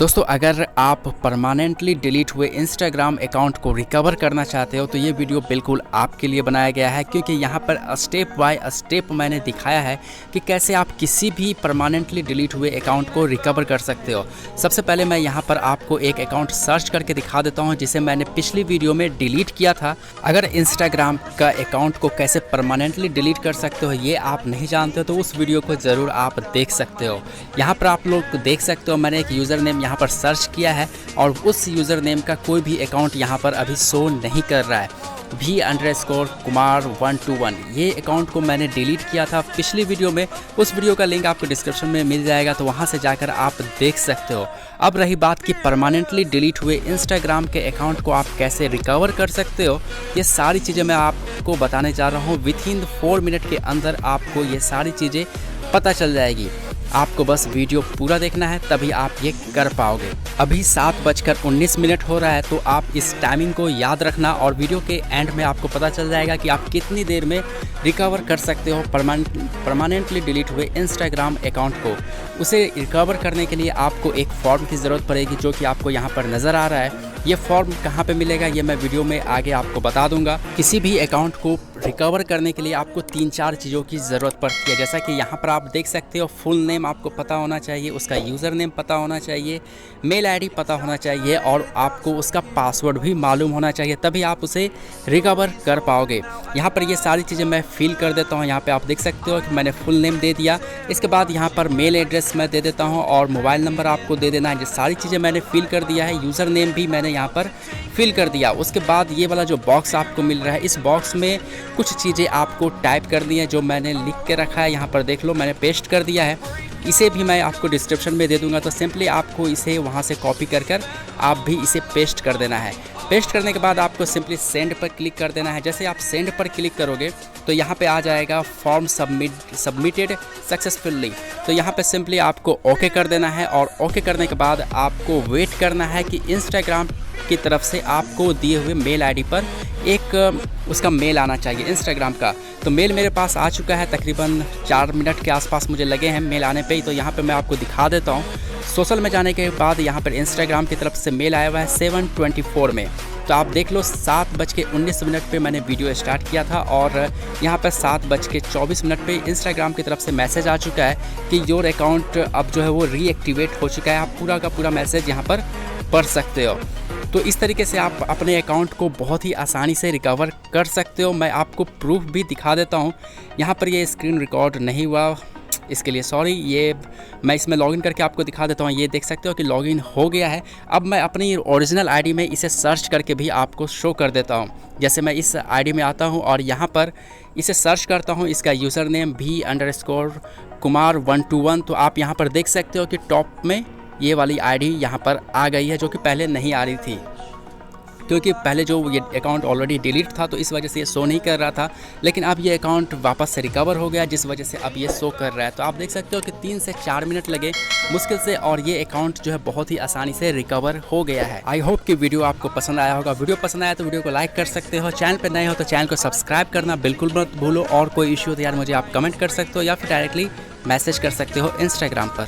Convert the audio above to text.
दोस्तों अगर आप परमानेंटली डिलीट हुए इंस्टाग्राम अकाउंट को रिकवर करना चाहते हो तो ये वीडियो बिल्कुल आपके लिए बनाया गया है, क्योंकि यहाँ पर स्टेप बाय स्टेप मैंने दिखाया है कि कैसे आप किसी भी परमानेंटली डिलीट हुए अकाउंट को रिकवर कर सकते हो। सबसे पहले मैं यहाँ पर आपको एक अकाउंट सर्च करके दिखा देता हूँ जिसे मैंने पिछली वीडियो में डिलीट किया था। अगर इंस्टाग्राम का अकाउंट को कैसे परमानेंटली डिलीट कर सकते हो ये आप नहीं जानते हो तो उस वीडियो को ज़रूर आप देख सकते हो। यहाँ पर आप लोग देख सकते हो मैंने एक यूज़र नेम यहाँ पर सर्च किया है और उस यूज़र नेम का कोई भी अकाउंट यहाँ पर अभी शो नहीं कर रहा है। V_Kumar121 ये अकाउंट को मैंने डिलीट किया था पिछली वीडियो में। उस वीडियो का लिंक आपको डिस्क्रिप्शन में मिल जाएगा, तो वहाँ से जाकर आप देख सकते हो। अब रही बात कि परमानेंटली डिलीट हुए इंस्टाग्राम के अकाउंट को आप कैसे रिकवर कर सकते हो, ये सारी चीज़ें मैं आपको बताने जा रहा हूँ। विथिन 4 मिनट के अंदर आपको ये सारी चीज़ें पता चल जाएगी। आपको बस वीडियो पूरा देखना है, तभी आप ये कर पाओगे। अभी 7:19 हो रहा है, तो आप इस टाइमिंग को याद रखना और वीडियो के एंड में आपको पता चल जाएगा कि आप कितनी देर में रिकवर कर सकते हो परमानेंटली डिलीट हुए इंस्टाग्राम अकाउंट को। उसे रिकवर करने के लिए आपको एक फॉर्म की ज़रूरत पड़ेगी, जो कि आपको यहाँ पर नज़र आ रहा है। ये फॉर्म कहाँ पे मिलेगा ये मैं वीडियो में आगे आपको बता दूंगा। किसी भी अकाउंट को रिकवर करने के लिए आपको 3-4 चीज़ों की ज़रूरत पड़ती है, जैसा कि यहाँ पर आप देख सकते हो। फुल नेम आपको पता होना चाहिए, उसका यूज़र नेम पता होना चाहिए, मेल आईडी पता होना चाहिए और आपको उसका पासवर्ड भी मालूम होना चाहिए, तभी आप उसे रिकवर कर पाओगे। यहाँ पर ये सारी चीज़ें मैं फिल कर देता हूँ। यहाँ पर आप देख सकते हो कि मैंने फुल नेम दे दिया। इसके बाद यहाँ पर मेल एड्रेस मैं दे देता हूँ और मोबाइल नंबर आपको दे देना है। ये सारी चीज़ें मैंने फिल कर दिया है। यूज़र नेम भी मैंने यहाँ पर फिल कर दिया। उसके बाद ये वाला जो बॉक्स आपको मिल रहा है, इस बॉक्स में कुछ चीज़ें आपको टाइप करनी है, जो मैंने लिख के रखा है। यहाँ पर देख लो मैंने पेस्ट कर दिया है। इसे भी मैं आपको डिस्क्रिप्शन में दे दूंगा, तो सिंपली आपको इसे वहाँ से कॉपी कर आप भी इसे पेस्ट कर देना है। पेस्ट करने के बाद आपको सिंपली सेंड पर क्लिक कर देना है। जैसे आप सेंड पर क्लिक करोगे तो यहाँ पे आ जाएगा फॉर्म सबमिटेड सक्सेसफुली। तो यहाँ पे सिंपली आपको ओके कर देना है और ओके करने के बाद आपको वेट करना है कि इंस्टाग्राम की तरफ से आपको दिए हुए मेल आईडी पर एक उसका मेल आना चाहिए इंस्टाग्राम का। तो मेल मेरे पास आ चुका है, तकरीबन 4 मिनट के आसपास मुझे लगे हैं मेल आने पे ही। तो यहाँ पे मैं आपको दिखा देता हूँ। सोशल में जाने के बाद यहाँ पर इंस्टाग्राम की तरफ से मेल आया हुआ है 7:24 में। तो आप देख लो 7:19 पे मैंने वीडियो स्टार्ट किया था और यहाँ पर 7:24 पे इंस्टाग्राम की तरफ से मैसेज आ चुका है कि योर अकाउंट अब जो है वो रीएक्टिवेट हो चुका है। आप पूरा का पूरा मैसेज यहाँ पर पढ़ सकते हो। तो इस तरीके से आप अपने अकाउंट को बहुत ही आसानी से रिकवर कर सकते हो। मैं आपको प्रूफ भी दिखा देता हूँ। यहाँ पर ये स्क्रीन रिकॉर्ड नहीं हुआ, इसके लिए सॉरी। ये मैं इसमें लॉगिन करके आपको दिखा देता हूँ। ये देख सकते हो कि लॉगिन हो गया है। अब मैं अपनी ओरिजिनल आईडी में इसे सर्च करके भी आपको शो कर देता हूँ। जैसे मैं इस आईडी में आता हूँ और यहाँ पर इसे सर्च करता हूँ, इसका यूज़र नेम V_Kumar121। तो आप यहाँ पर देख सकते हो कि टॉप में ये वाली आईडी यहाँ पर आ गई है, जो कि पहले नहीं आ रही थी, क्योंकि पहले जो ये अकाउंट ऑलरेडी डिलीट था तो इस वजह से ये शो नहीं कर रहा था। लेकिन अब ये अकाउंट वापस से रिकवर हो गया, जिस वजह से अब ये शो कर रहा है। तो आप देख सकते हो कि 3 से 4 मिनट लगे मुश्किल से और ये अकाउंट जो है बहुत ही आसानी से रिकवर हो गया है। आई होप कि वीडियो आपको पसंद आया होगा। वीडियो पसंद आया तो वीडियो को लाइक कर सकते हो। चैनल पर नए हो तो चैनल को सब्सक्राइब करना बिल्कुल मत भूलो। और कोई इश्यू हो तो यार मुझे आप कमेंट कर सकते हो या फिर डायरेक्टली मैसेज कर सकते हो इंस्टाग्राम पर।